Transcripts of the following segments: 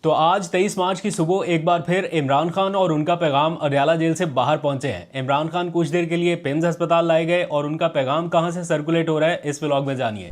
तो आज 23 मार्च की सुबह एक बार फिर इमरान खान और उनका पैगाम अडयाला जेल से बाहर पहुंचे हैं। इमरान खान कुछ देर के लिए पिम्स अस्पताल लाए गए और उनका पैगाम कहां से सर्कुलेट हो रहा है इस व्लॉग में जानिए।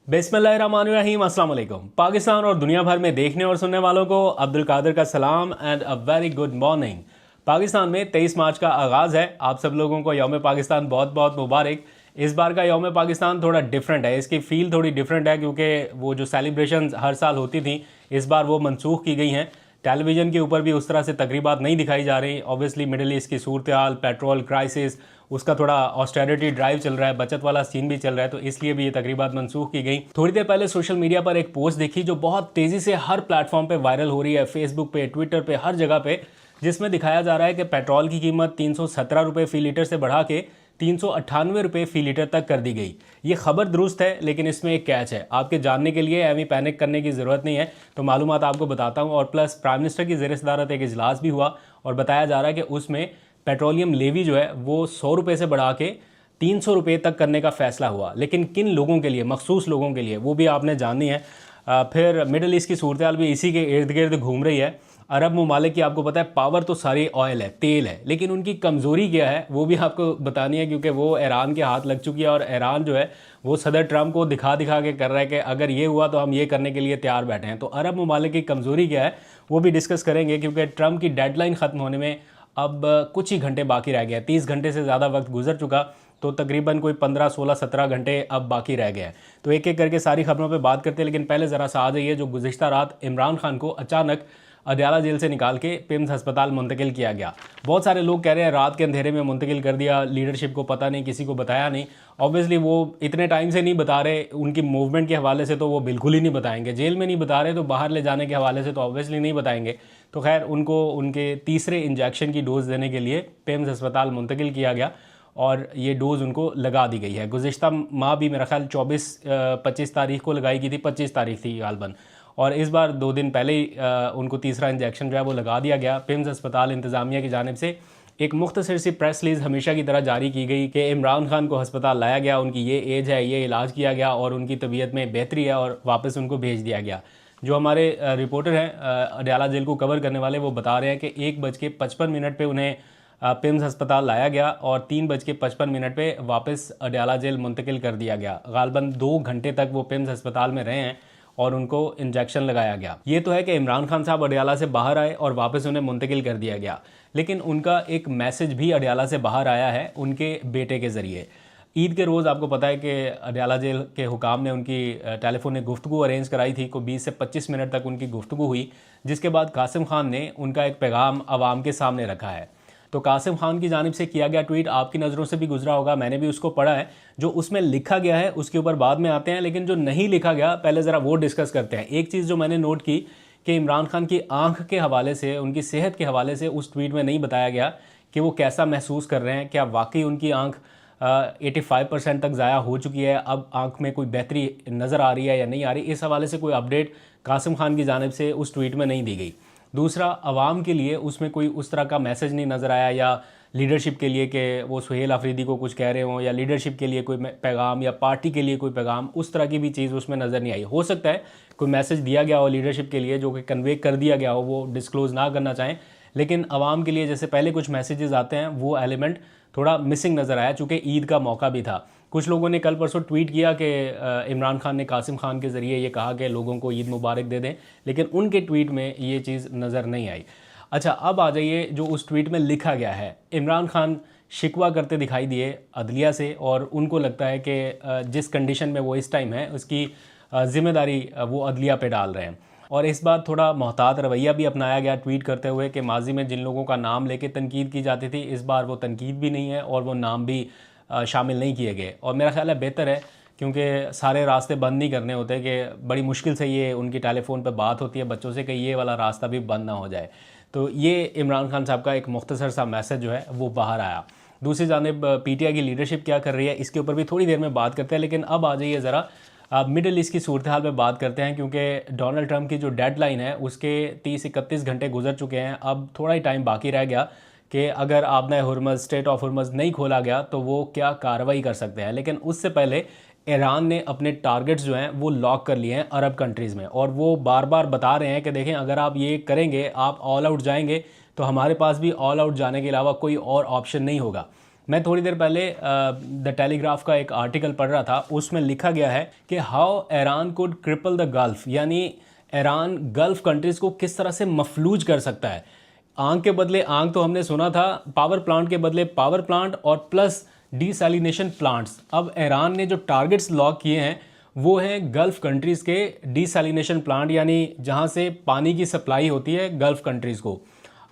बिस्मिल्लाहिर्रहमानिर्रहीम, अस्सलाम वालेकुम। पाकिस्तान और दुनिया भर में देखने और सुनने वालों को अब्दुल कादिर का सलाम and a very good morning. Pakistan में 23 मार्च का आगाज़ है। आप सब लोगों को यौम पाकिस्तान बहुत बहुत मुबारक। इस बार का यौम पाकिस्तान थोड़ा डिफरेंट है, इसकी फील थोड़ी डिफरेंट है क्योंकि वो जो सेलिब्रेशन हर साल होती थी इस बार वो मनसूख की गई हैं। टेलीविज़न के ऊपर भी उस तरह से तकरीबात नहीं दिखाई जा रही। ऑब्वियसली मिडिल ईस्ट की सूरत हाल, पेट्रोल क्राइसिस, उसका थोड़ा ऑस्टेरिटी ड्राइव चल रहा है, बचत वाला सीन भी चल रहा है, तो इसलिए भी ये तकरीबात मनसूख की गई। थोड़ी देर पहले सोशल मीडिया पर एक पोस्ट देखी जो बहुत तेज़ी से हर प्लेटफॉर्म पे वायरल हो रही है, फेसबुक पे, ट्विटर पे, हर जगह पे, जिसमें दिखाया जा रहा है कि पेट्रोल की कीमत 317 रुपये फ़ी लीटर से बढ़ा के 398 रुपये फ़ी लीटर तक कर दी गई। ये खबर दुरुस्त है लेकिन इसमें एक कैच है, आपके जानने के लिए अभी पैनिक करने की ज़रूरत नहीं है, तो मालूमात आपको बताता हूँ। और प्लस प्राइम मिनिस्टर की ज़ेर सदारत एक इजलास भी हुआ और बताया जा रहा है कि उसमें पेट्रोलियम लेवी जो है वो 100 रुपये से बढ़ा के 300 रुपये तक करने का फ़ैसला हुआ। लेकिन किन लोगों के लिए, मखसूस लोगों के लिए, वो भी आपने जाननी है। फिर मिडल ईस्ट की सूरत हाल भी इसी के इर्द गिर्द घूम रही है। अरब ममालिक की आपको पता है पावर तो सारी ऑयल है, तेल है, लेकिन उनकी कमज़ोरी क्या है वो भी आपको बतानी है क्योंकि वो ईरान के हाथ लग चुकी है और ईरान जो है वो सदर ट्रंप को दिखा दिखा के कर रहा है कि अगर ये हुआ तो हम ये करने के लिए तैयार बैठे हैं। तो अरब ममालिक की कमज़ोरी क्या है वो भी डिस्कस करेंगे क्योंकि ट्रंप की डेडलाइन ख़त्म होने में अब कुछ ही घंटे बाकी रह गए। 30 घंटे से ज़्यादा वक्त गुजर चुका, तो तकरीबन कोई 15, 16, 17 घंटे अब बाकी रह गए हैं। तो एक एक करके सारी खबरों पे बात करते हैं, लेकिन पहले ज़रा सा आ जाइए जो गुज़िश्ता रात इमरान खान को अचानक अडयाला जेल से निकाल के पिम्स अस्पताल मुंतकिल किया गया। बहुत सारे लोग कह रहे हैं रात के अंधेरे में मुंतकिल कर दिया, लीडरशिप को पता नहीं, किसी को बताया नहीं। ऑब्वियसली वो इतने टाइम से नहीं बता रहे, उनकी मूवमेंट के हवाले से तो वो बिल्कुल ही नहीं बताएंगे। जेल में नहीं बता रहे तो बाहर ले जाने के हवाले से तो ऑब्वियसली नहीं बताएंगे। तो खैर उनको उनके तीसरे इंजेक्शन की डोज़ देने के लिए पिम्स अस्पताल मुंतकिल किया गया और ये डोज़ उनको लगा दी गई है। गुज़िश्ता माह भी मेरा ख्याल 24-25 तारीख को लगाई गई थी, 25 तारीख थी गालबन, और इस बार 2 दिन पहले ही उनको तीसरा इंजेक्शन जो है वो लगा दिया गया। पिम्स अस्पताल इंतज़ामिया की जानिब से एक मुख्तसर सी प्रेस रिलीज़ हमेशा की तरह जारी की गई कि इमरान खान को अस्पताल लाया गया, उनकी ये एज है, ये इलाज किया गया और उनकी तबीयत में बेहतरी है और वापस उनको भेज दिया गया। जो हमारे रिपोर्टर हैं अडयाला जेल को कवर करने वाले, वो बता रहे हैं कि 1:55 पे उन्हें पिम्स अस्पताल लाया गया और 3:55 पे वापस अडयाला जेल मुंतकिल कर दिया गया। गालबन 2 घंटे तक वो पिम्स अस्पताल में रहे हैं और उनको इंजेक्शन लगाया गया। ये तो है कि इमरान खान साहब अडयाला से बाहर आए और वापस उन्हें मुंतकिल कर दिया गया, लेकिन उनका एक मैसेज भी अडयाला से बाहर आया है उनके बेटे के ज़रिए। ईद के रोज़ आपको पता है कि अडयाला जेल के हुकाम ने उनकी टेलीफोनिक गुफ्तगू अरेंज कराई थी, को 20 से 25 मिनट तक उनकी गुफ्तगू हुई, जिसके बाद कासिम खान ने उनका एक पैगाम आवाम के सामने रखा है। तो कासिम खान की जानिब से किया गया ट्वीट आपकी नज़रों से भी गुजरा होगा, मैंने भी उसको पढ़ा है। जो उसमें लिखा गया है उसके ऊपर बाद में आते हैं, लेकिन जो नहीं लिखा गया पहले ज़रा वो डिस्कस करते हैं। एक चीज़ जो मैंने नोट की कि इमरान खान की आंख के हवाले से, उनकी सेहत के हवाले से उस ट्वीट में नहीं बताया गया कि वो कैसा महसूस कर रहे हैं, क्या वाकई उनकी आंख 85% तक ज़ाया हो चुकी है, अब आंख में कोई बेहतरी नज़र आ रही है या नहीं आ रही। इस हवाले से कोई अपडेट कासिम खान की जानिब से उस ट्वीट में नहीं दी गई। दूसरा, आवाम के लिए उसमें कोई उस तरह का मैसेज नहीं नज़र आया, या लीडरशिप के लिए कि वो सुहेल अफरीदी को कुछ कह रहे हों, या लीडरशिप के लिए कोई पैगाम, या पार्टी के लिए कोई पैगाम, उस तरह की भी चीज़ उसमें नज़र नहीं आई। हो सकता है कोई मैसेज दिया गया हो लीडरशिप के लिए जो कि कन्वे कर दिया गया हो, वो डिस्क्लोज़ ना करना चाहें, लेकिन आवाम के लिए जैसे पहले कुछ मैसेजेस आते हैं वो एलिमेंट थोड़ा मिसिंग नज़र आया, चूँकि ईद का मौका भी था। कुछ लोगों ने कल परसों ट्वीट किया कि इमरान खान ने कासिम खान के ज़रिए ये कहा कि लोगों को ईद मुबारक दे दें, लेकिन उनके ट्वीट में ये चीज़ नज़र नहीं आई। अच्छा, अब आ जाइए जो उस ट्वीट में लिखा गया है। इमरान खान शिकवा करते दिखाई दिए अदलिया से और उनको लगता है कि जिस कंडीशन में वो इस टाइम है उसकी ज़िम्मेदारी वो अदलिया पे डाल रहे हैं। और इस बार थोड़ा मोहतात रवैया भी अपनाया गया ट्वीट करते हुए कि माजी में जिन लोगों का नाम लेके तनकीद की जाती थी, इस बार वो तनकीद भी नहीं है और वो नाम भी शामिल नहीं किए गए। और मेरा ख्याल है बेहतर है, क्योंकि सारे रास्ते बंद नहीं करने होते कि बड़ी मुश्किल से ये उनकी टेलीफोन पे बात होती है बच्चों से कि ये वाला रास्ता भी बंद ना हो जाए। तो ये इमरान खान साहब का एक मुख्तसर सा मैसेज जो है वो बाहर आया। दूसरी जानिब पीटीआई की लीडरशिप क्या कर रही है इसके ऊपर भी थोड़ी देर में बात करते हैं, लेकिन अब आ जाइए ज़रा मिडिल ईस्ट की सूरत हाल में बात करते हैं, क्योंकि डोनाल्ड ट्रंप की जो डेडलाइन है उसके 30-31 घंटे गुजर चुके हैं। अब थोड़ा ही टाइम बाकी रह गया कि अगर आपने हुर्मज़, स्ट्रेट ऑफ हुर्मज़ नहीं खोला गया तो वो क्या कार्रवाई कर सकते हैं। लेकिन उससे पहले ईरान ने अपने टारगेट्स जो हैं वो लॉक कर लिए हैं अरब कंट्रीज़ में, और वो बार बार बता रहे हैं कि देखें अगर आप ये करेंगे, आप ऑल आउट जाएंगे, तो हमारे पास भी ऑल आउट जाने के अलावा कोई और ऑप्शन नहीं होगा। मैं थोड़ी देर पहले द टेलीग्राफ का एक आर्टिकल पढ़ रहा था, उसमें लिखा गया है कि how Iran could cripple the gulf, यानी ईरान गल्फ कंट्रीज़ को किस तरह से मफलूज कर सकता है। आग के बदले आग तो हमने सुना था, पावर प्लांट के बदले पावर प्लांट और प्लस डीसैलिनेशन प्लांट्स। अब ईरान ने जो टारगेट्स लॉक किए हैं वो हैं गल्फ़ कंट्रीज़ के डीसैलिनेशन प्लांट, यानी जहां से पानी की सप्लाई होती है गल्फ़ कंट्रीज़ को।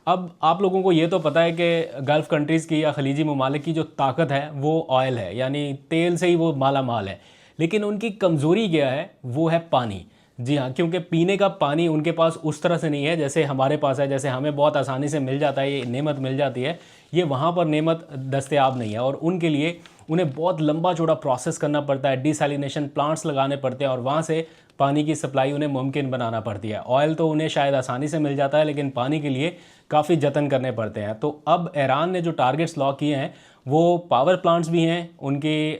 अब आप लोगों को ये तो पता है कि गल्फ़ कंट्रीज़ की या खलीजी ममालिक की जो ताकत है वो ऑयल है, यानी तेल से ही वो माला माल है। लेकिन उनकी कमज़ोरी क्या है, वो है पानी। जी हाँ, क्योंकि पीने का पानी उनके पास उस तरह से नहीं है जैसे हमारे पास है। जैसे हमें बहुत आसानी से मिल जाता है, ये नेमत मिल जाती है, ये वहाँ पर नेमत दस्तयाब नहीं है, और उनके लिए उन्हें बहुत लंबा चौड़ा प्रोसेस करना पड़ता है, डिसैलिनेशन प्लांट्स लगाने पड़ते हैं, और वहाँ से पानी की सप्लाई उन्हें मुमकिन बनाना पड़ती है। ऑयल तो उन्हें शायद आसानी से मिल जाता है, लेकिन पानी के लिए काफ़ी जतन करने पड़ते हैं। तो अब ईरान ने जो टारगेट्स लॉक किए हैं वो पावर प्लांट्स भी हैं, उनके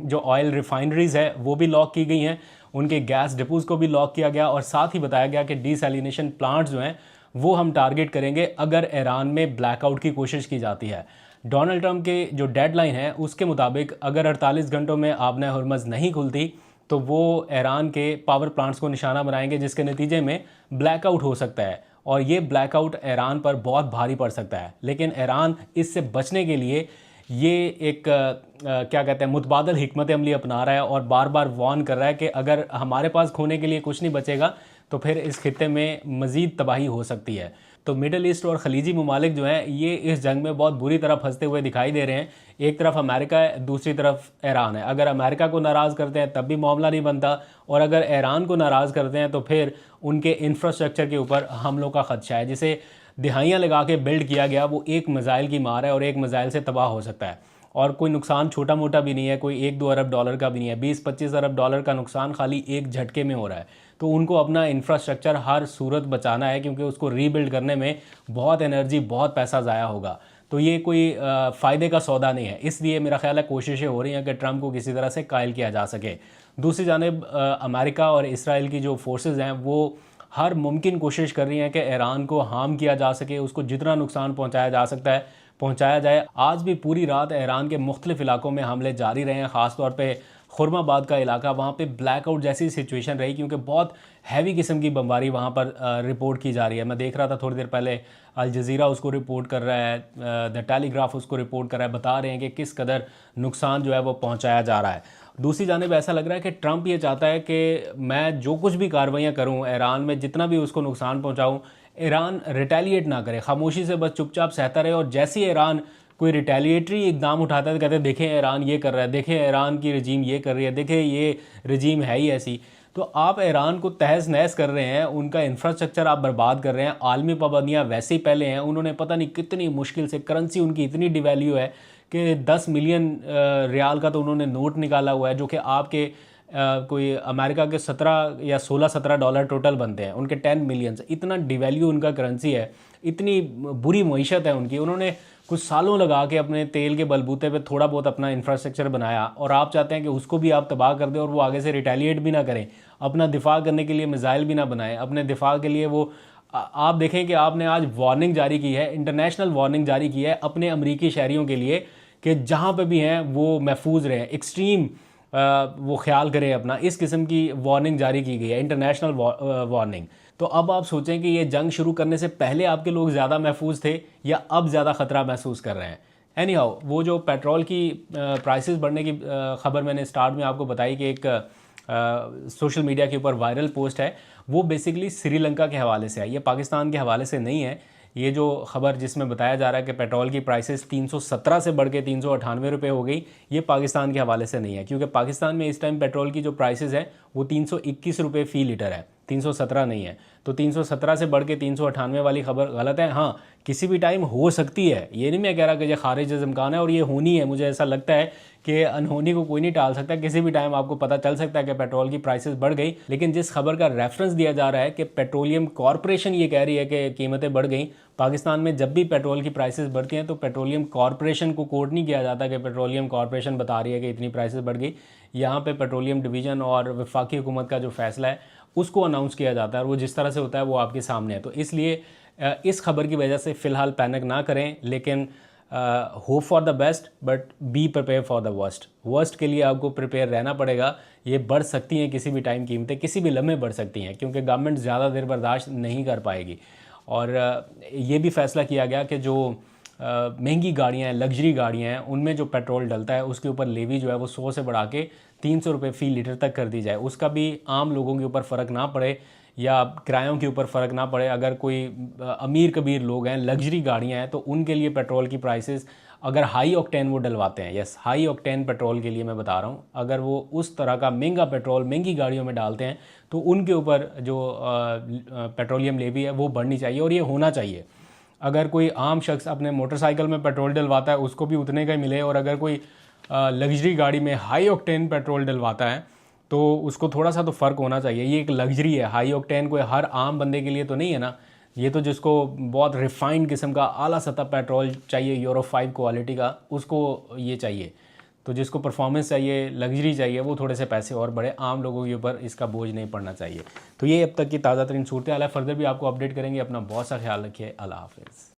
जो ऑयल रिफाइनरीज़ है वो भी लॉक की गई हैं, उनके गैस डिपोज़ को भी लॉक किया गया, और साथ ही बताया गया कि डीसैलिनेशन प्लांट्स जो हैं वो हम टारगेट करेंगे अगर ईरान में ब्लैकआउट की कोशिश की जाती है। डोनाल्ड ट्रंप के जो डेडलाइन है उसके मुताबिक अगर 48 घंटों में आबने हुर्मज़ नहीं खुलती तो वो ईरान के पावर प्लांट्स को निशाना बनाएंगे, जिसके नतीजे में ब्लैकआउट हो सकता है, और ये ब्लैकआउट ईरान पर बहुत भारी पड़ सकता है। लेकिन ईरान इससे बचने के लिए ये एक क्या कहते हैं मुतबादल हिकमत अमली अपना रहा है, और बार बार वार्न कर रहा है कि अगर हमारे पास खोने के लिए कुछ नहीं बचेगा तो फिर इस खित्ते में मज़ीद तबाही हो सकती है। तो मिडल ईस्ट और ख़लीजी ममालिक जो हैं ये इस जंग में बहुत बुरी तरह फंसते हुए दिखाई दे रहे हैं। एक तरफ अमेरिका है, दूसरी तरफ ईरान है। अगर अमेरिका को नाराज़ करते हैं तब भी मामला नहीं बनता, और अगर ईरान को नाराज़ करते हैं तो फिर उनके इंफ्रास्ट्रक्चर के ऊपर हमलों का खदशा है। जिसे दिहाइयाँ लगा के बिल्ड किया गया वो एक मिसाइल की मार है, और एक मिसाइल से तबाह हो सकता है, और कोई नुकसान छोटा मोटा भी नहीं है, कोई 1-2 अरब डॉलर का भी नहीं है। 20-25 अरब डॉलर का नुकसान खाली एक झटके में हो रहा है। तो उनको अपना इंफ्रास्ट्रक्चर हर सूरत बचाना है, क्योंकि उसको रीबिल्ड करने में बहुत एनर्जी, बहुत पैसा ज़ाया होगा। तो ये कोई फ़ायदे का सौदा नहीं है। इसलिए मेरा ख्याल है कोशिशें हो रही हैं कि ट्रंप को किसी तरह से कायल किया जा सके। दूसरी जानिब अमेरिका और इसराइल की जो फोर्सेस हैं वो हर मुमकिन कोशिश कर रही हैं कि ईरान को हार्म किया जा सके, उसको जितना नुकसान पहुंचाया जा सकता है पहुंचाया जाए। आज भी पूरी रात ईरान के मुख्तलिफ इलाकों में हमले जारी रहे हैं, ख़ासतौर पे खुरमाबाद का इलाका, वहाँ पे ब्लैकआउट जैसी सिचुएशन रही, क्योंकि बहुत हैवी किस्म की बमबारी वहाँ पर रिपोर्ट की जा रही है। मैं देख रहा था थोड़ी देर पहले, अल जज़ीरा उसको रिपोर्ट कर रहा है, द टेलीग्राफ उसको रिपोर्ट कर रहा है, बता रहे हैं कि किस कदर नुकसान जो है वो पहुँचाया जा रहा है। दूसरी जानिब ऐसा लग रहा है कि ट्रंप ये चाहता है कि मैं जो कुछ भी कार्रवाइयाँ करूँ ईरान में, जितना भी उसको नुकसान पहुँचाऊँ, ईरान रिटेलिएट ना करे, खामोशी से बस चुपचाप सहता रहे, और जैसे ही ईरान कोई रिटेलिएटरी इकदाम उठाता है तो कहते हैं देखें ईरान ये कर रहा है, देखें ईरान की रजीम ये कर रही है, देखें ये रजीम है ही ऐसी। तो आप ईरान को तहस नहस कर रहे हैं, उनका इंफ्रास्ट्रक्चर आप बर्बाद कर रहे हैं। आलमी पाबंदियाँ वैसे ही पहले हैं, उन्होंने पता नहीं कितनी मुश्किल से, करेंसी उनकी इतनी डिवैल्यू है कि 10 मिलियन रियाल का तो उन्होंने नोट निकाला हुआ है, जो कि आपके कोई अमेरिका के 17 या 16-17 डॉलर टोटल बनते हैं, उनके 10 मिलियन से। इतना डिवैल्यू उनका करेंसी है, इतनी बुरी मईशत है उनकी। उन्होंने कुछ सालों लगा के अपने तेल के बलबूते पे थोड़ा बहुत अपना इंफ्रास्ट्रक्चर बनाया, और आप चाहते हैं कि उसको भी आप तबाह कर दें, और वो आगे से रिटेलिएट भी ना करें, अपना दिफा करने के लिए मिसाइल भी ना बनाएं, अपने दिफा के लिए वो आप देखें कि आपने आज वार्निंग जारी की है, इंटरनेशनल वार्निंग जारी की है अपने अमरीकी शहरियों के लिए कि जहाँ पे भी हैं वो महफूज रहें, एक्सट्रीम वो ख्याल करें अपना। इस किस्म की वार्निंग जारी की गई है, इंटरनेशनल वार्निंग। तो अब आप सोचें कि ये जंग शुरू करने से पहले आपके लोग ज़्यादा महफूज थे या अब ज़्यादा ख़तरा महसूस कर रहे हैं। एनी हाउ, वो जो पेट्रोल की प्राइसेस बढ़ने की ख़बर मैंने स्टार्ट में आपको बताई कि एक सोशल मीडिया के ऊपर वायरल पोस्ट है, वो बेसिकली श्रीलंका के हवाले से है, ये पाकिस्तान के हवाले से नहीं है। ये जो खबर जिसमें बताया जा रहा है कि पेट्रोल की प्राइसेस 317 से बढ़ के 398 रुपये हो गई, ये पाकिस्तान के हवाले से नहीं है, क्योंकि पाकिस्तान में इस टाइम पेट्रोल की जो प्राइसेस है वो 321 रुपये फ़ी लीटर है। 317 नहीं है। तो 317 से बढ़ के 398 वाली खबर गलत है। हाँ, किसी भी टाइम हो सकती है, ये नहीं मैं कह रहा कि ये खारिज इम्कान है और ये होनी है। मुझे ऐसा लगता है कि अनहोनी को कोई नहीं टाल सकता, किसी भी टाइम आपको पता चल सकता है कि पेट्रोल की प्राइसेस बढ़ गई। लेकिन जिस खबर का रेफरेंस दिया जा रहा है कि पेट्रोलियम कॉरपोरेशन ये कह रही है कि कीमतें बढ़ गई, पाकिस्तान में जब भी पेट्रोल की प्राइसेस बढ़ती हैं तो पेट्रोलियम कॉरपोरेशन को कोट नहीं किया जाता कि पेट्रोलियम कॉरपोरेशन बता रही है कि इतनी प्राइसेस बढ़ गई। यहाँ पे पेट्रोलियम डिवीज़न और वफाकी हुकूमत का जो फैसला है उसको अनाउंस किया जाता है, और वो जिस तरह से होता है वो आपके सामने है। तो इसलिए इस खबर की वजह से फ़िलहाल पैनिक ना करें, लेकिन hope for the best but be prepare for the worst के लिए आपको प्रिपेयर रहना पड़ेगा। ये बढ़ सकती हैं किसी भी टाइम, कीमतें किसी भी लम्हे बढ़ सकती हैं, क्योंकि गवर्नमेंट ज़्यादा देर बर्दाश्त नहीं कर पाएगी। और ये भी फैसला किया गया कि जो महंगी गाड़ियाँ हैं, लग्जरी गाड़ियाँ हैं, उनमें जो पेट्रोल डलता है उसके ऊपर लेवी जो है वो 100 से बढ़ा के 300 रुपये फ़ी लीटर तक कर दी जाए। उसका भी आम लोगों के ऊपर फ़र्क ना पड़े या किरायों के ऊपर फ़र्क ना पड़े। अगर कोई अमीर कबीर लोग हैं, लग्जरी गाड़ियाँ हैं, तो उनके लिए पेट्रोल की प्राइसेस अगर हाई ऑक्टेन वो डलवाते हैं, यस हाई ऑक्टेन पेट्रोल के लिए मैं बता रहा हूँ, अगर वो उस तरह का महंगा पेट्रोल महंगी गाड़ियों में डालते हैं तो उनके ऊपर जो पेट्रोलियम लेवी है वो बढ़नी चाहिए, और ये होना चाहिए। अगर कोई आम शख्स अपने मोटरसाइकिल में पेट्रोल डलवाता है उसको भी उतने का ही मिले, और अगर कोई लग्जरी गाड़ी में हाई ऑक्टेन पेट्रोल डलवाता है तो उसको थोड़ा सा तो फ़र्क होना चाहिए। ये एक लग्जरी है, हाई ऑक्टेन कोई हर आम बंदे के लिए तो नहीं है ना। ये तो जिसको बहुत रिफाइंड किस्म का आला सतह पेट्रोल चाहिए, यूरो 5 क्वालिटी का, उसको ये चाहिए। तो जिसको परफॉर्मेंस चाहिए, लग्जरी चाहिए, वो थोड़े से पैसे और बढ़े, आम लोगों के ऊपर इसका बोझ नहीं पड़ना चाहिए। तो ये अब तक की ताज़ा तरीन सूरत हाल है। फर्दर भी आपको अपडेट करेंगे। अपना बहुत सा ख्याल रखिए। अल्लाह हाफ़िज़।